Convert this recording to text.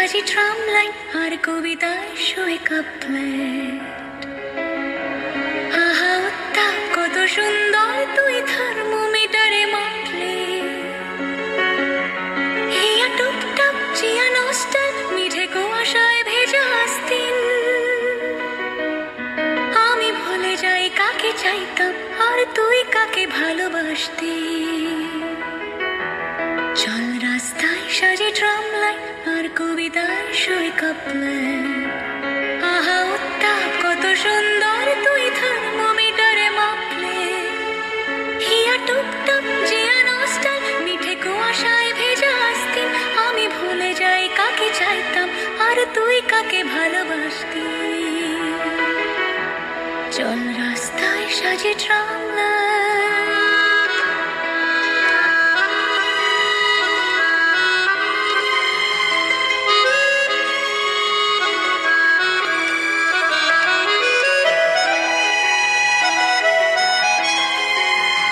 সাজি tram line আর কবিতায় শোয়ে কাপ্লেট। আহা উত্তাপ কত সুন্দর তুই থার্মোমিটারে মাপলে। হিয়া টুপটাপ চিয়া নস্টাল মিঠে কুয়াশায় ভেজা আস্তিন। আমি ভুলে যাই কাকে চাইতাম আর তুই কাকে ভালোবাসতি। চল রাস্তায় সাজে ট্রাম লাইন আর কবিতায় শোয়ে কাপ্লেট। আহা উত্তাপ কত সুন্দর তুই থার্মোমিটারে মাপলে। হিয়া টুপটাপ জিয়া নস্টাল মিঠে কুয়াশায় ভেজা আস্তিন। আমি ভুলে যাই কাকে চাইতাম আর তুই কাকে ভালোবাসতি। চল রাস্তায় সাজে ট্রাম লাইন।